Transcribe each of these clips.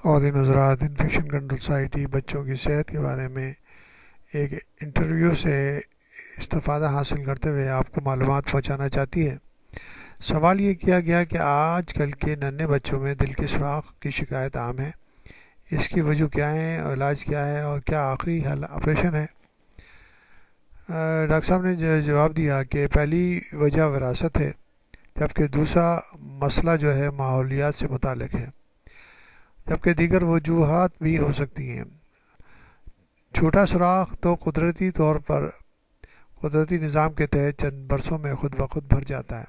خواتین حضرات، infection control society بچوں کی صحت کے بارے میں ایک انٹرویو سے استفادہ حاصل کرتے ہوئے آپ کو معلومات پہنچانا چاہتی ہے۔ سوال یہ کیا گیا کہ آج کل کے ننھے بچوں میں دل کی سوراخ کی شکایت عام ہے، اس کی وجہ کیا ہے اور علاج کیا ہے اور کیا آخری حل آپریشن ہے؟ ڈاکٹر صاحب نے جواب دیا کہ پہلی وجہ وراثت ہے، جبکہ دوسرا مسئلہ جو ہے ماحولیات سے متعلق ہے، جبکہ دیگر وجوہات بھی ہو سکتی ہیں۔ چھوٹا سوراخ تو قدرتی طور پر قدرتی نظام کے تحت چند برسوں میں خود بخود بھر جاتا ہے،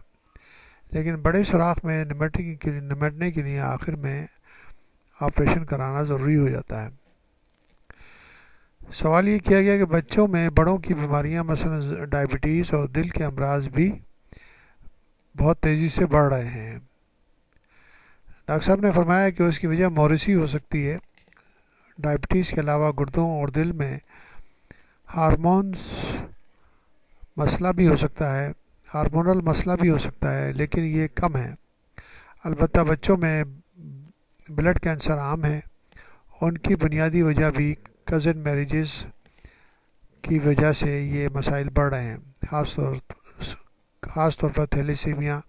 لیکن بڑے سوراخ میں نمٹنے کے لیے آخر میں آپریشن کرانا ضروری ہو جاتا ہے۔ سوال یہ کیا گیا کہ بچوں میں بڑوں کی بیماریاں مثلا ڈائبٹیز اور دل کے امراض بھی بہت تیزی سے بڑھ رہے ہیں۔ ڈاکٹر صاحب نے فرمایا کہ اس کی وجہ موروثی ہو سکتی ہے۔ ڈائبٹیز کے علاوہ گردوں اور دل میں ہارمونل مسئلہ بھی ہو سکتا ہے، لیکن یہ کم ہے۔ البتہ بچوں میں بلڈ کینسر عام ہے۔ ان کی بنیادی وجہ بھی کزن میریجز کی وجہ سے یہ مسائل بڑھ رہے ہیں، خاص طور پر تھیلیسیمیا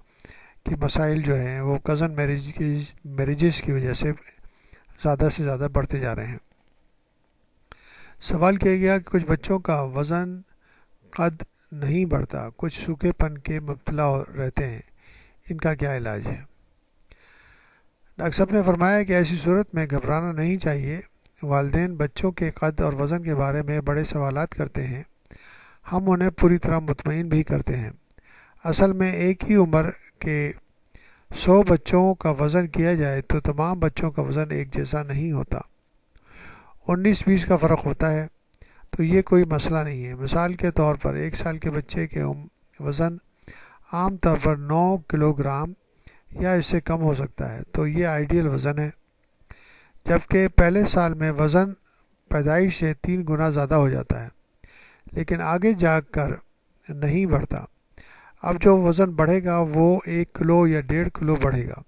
کی مسائل جو ہیں وہ کزن میریجز کی وجہ سے زیادہ سے زیادہ بڑھتے جا رہے ہیں۔ سوال کیا گیا کہ کچھ بچوں کا وزن قد نہیں بڑھتا، کچھ سوکھے پن کے مبتلا رہتے ہیں، ان کا کیا علاج ہے؟ ڈاکٹر صاحب نے فرمایا کہ ایسی صورت میں گھبرانا نہیں چاہیے۔ والدین بچوں کے قد اور وزن کے بارے میں بڑے سوالات کرتے ہیں، ہم انہیں پوری طرح مطمئن بھی کرتے ہیں۔ اصل میں ایک ہی عمر کے 100 بچوں کا وزن کیا جائے تو تمام بچوں کا وزن ایک جیسا نہیں ہوتا، 19-20 کا فرق ہوتا ہے، تو یہ کوئی مسئلہ نہیں ہے۔ مثال کے طور پر 1 سال کے بچے کے وزن عام طور پر 9 کلو گرام یا اس سے کم ہو سکتا ہے، تو یہ آئیڈیل وزن ہے، جبکہ پہلے سال میں وزن پیدائش سے 3 گنا زیادہ ہو جاتا ہے، لیکن آگے جا کر نہیں بڑھتا۔ اب جو وزن بڑھے گا وہ 1 کلو یا 1.5 کلو بڑھے گا۔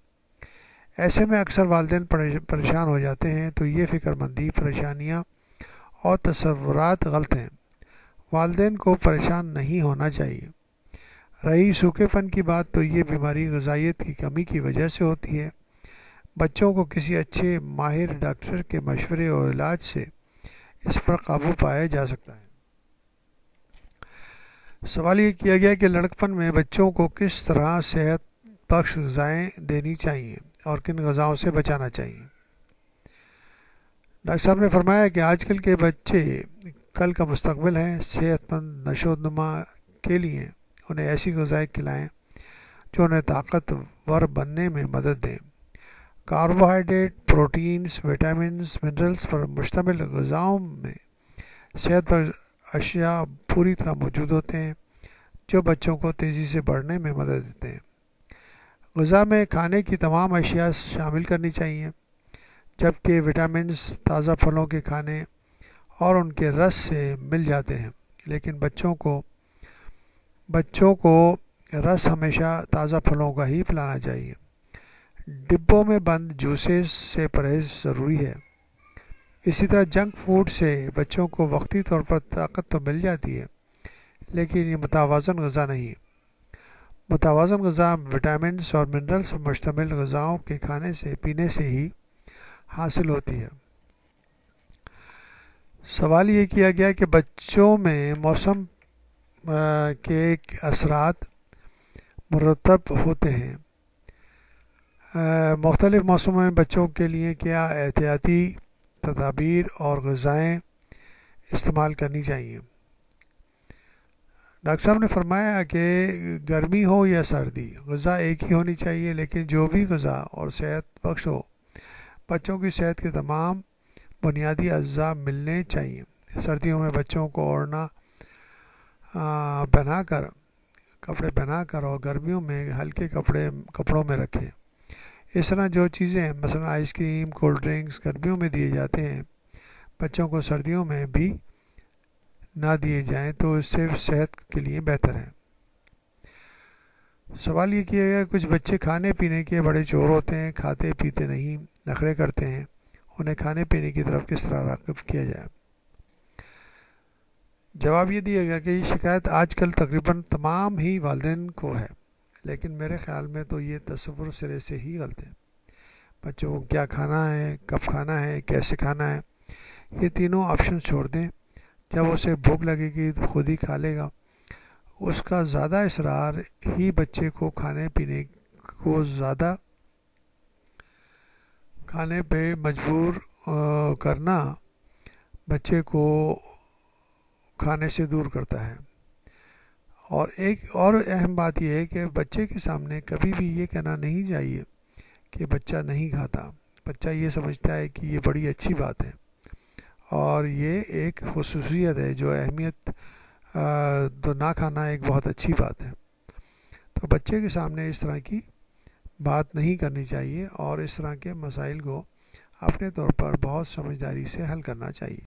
ایسے میں اکثر والدین پریشان ہو جاتے ہیں، تو یہ فکر مندی، پریشانیاں اور تصورات غلط ہیں۔ والدین کو پریشان نہیں ہونا چاہیے۔ رہی سوکھے پن کی بات، تو یہ بیماری غذائیت کی کمی کی وجہ سے ہوتی ہے۔ بچوں کو کسی اچھے ماہر ڈاکٹر کے مشورے اور علاج سے اس پر قابو پایا جا سکتا ہے۔ سوال یہ کیا گیا کہ لڑکپن میں بچوں کو کس طرح صحت بخش غذائیں دینی چاہیے اور کن غذاؤں سے بچانا چاہیے؟ ڈاکٹر صاحب نے فرمایا کہ آج کل کے بچے کل کا مستقبل ہیں۔ صحت مند نشو و نما کے لیے انہیں ایسی غذائیں کھلائیں جو انہیں طاقتور بننے میں مدد دیں۔ کاربوہائیڈریٹ، پروٹینز، وٹامنز، منرلز پر مشتمل غذاؤں میں صحت بخش اشیاء پوری طرح موجود ہوتے ہیں جو بچوں کو تیزی سے بڑھنے میں مدد دیتے ہیں۔ غذا میں کھانے کی تمام اشیاء شامل کرنی چاہیے، جبکہ وٹامنز تازہ پھلوں کے کھانے اور ان کے رس سے مل جاتے ہیں، لیکن بچوں کو رس ہمیشہ تازہ پھلوں کا ہی پلانا چاہیے۔ ڈبوں میں بند جوسز سے پرہیز ضروری ہے۔ اسی طرح جنک فوڈ سے بچوں کو وقتی طور پر طاقت تو مل جاتی ہے، لیکن یہ متوازن غذا نہیں۔ متوازن غذا وٹامنز اور منرلز پر مشتمل غذاؤں کے کھانے سے پینے سے ہی حاصل ہوتی ہے۔ سوال یہ کیا گیا کہ بچوں میں موسم کے اثرات مرتب ہوتے ہیں، مختلف موسموں میں بچوں کے لیے کیا احتیاطی تدابیر اور غذائیں استعمال کرنی چاہیے؟ ڈاکٹر صاحب نے فرمایا کہ گرمی ہو یا سردی، غذا ایک ہی ہونی چاہیے، لیکن جو بھی غذا اور صحت بخش ہو، بچوں کی صحت کے تمام بنیادی اجزاء ملنے چاہیے۔ سردیوں میں بچوں کو اوڑھنا کپڑے پہنا کر اور گرمیوں میں ہلکے کپڑوں میں رکھیں۔ اس طرح جو چیزیں مثلا آئس کریم، کولڈ ڈرنکس گرمیوں میں دیے جاتے ہیں، بچوں کو سردیوں میں بھی نہ دیے جائیں تو اس سے صحت کے لیے بہتر ہے۔ سوال یہ کیا گیا کچھ بچے کھانے پینے کے بڑے چور ہوتے ہیں، کھاتے پیتے نہیں، نخرے کرتے ہیں انہیں کھانے پینے کی طرف کس طرح راغب کیا جائے؟ جواب یہ دیا گیا کہ یہ شکایت آج کل تقریباً تمام ہی والدین کو ہے، لیکن میرے خیال میں تو یہ تصور سرے سے ہی غلط ہے۔ بچوں کو کیا کھانا ہے، کب کھانا ہے، کیسے کھانا ہے، یہ تینوں آپشن چھوڑ دیں۔ جب اسے بھوک لگے گی تو خود ہی کھا لے گا۔ اس کا زیادہ اصرار ہی بچے کو کھانے پینے کو زیادہ کھانے پہ مجبور کرنا بچے کو کھانے سے دور کرتا ہے۔ اور ایک اور اہم بات یہ ہے کہ بچے کے سامنے کبھی بھی یہ کہنا نہیں چاہیے کہ بچہ نہیں کھاتا۔ بچہ یہ سمجھتا ہے کہ یہ بڑی اچھی بات ہے اور یہ ایک خصوصیت ہے، جو اہمیت تو نہ کھانا ایک بہت اچھی بات ہے۔ تو بچے کے سامنے اس طرح کی بات نہیں کرنی چاہیے اور اس طرح کے مسائل کو اپنے طور پر بہت سمجھداری سے حل کرنا چاہیے۔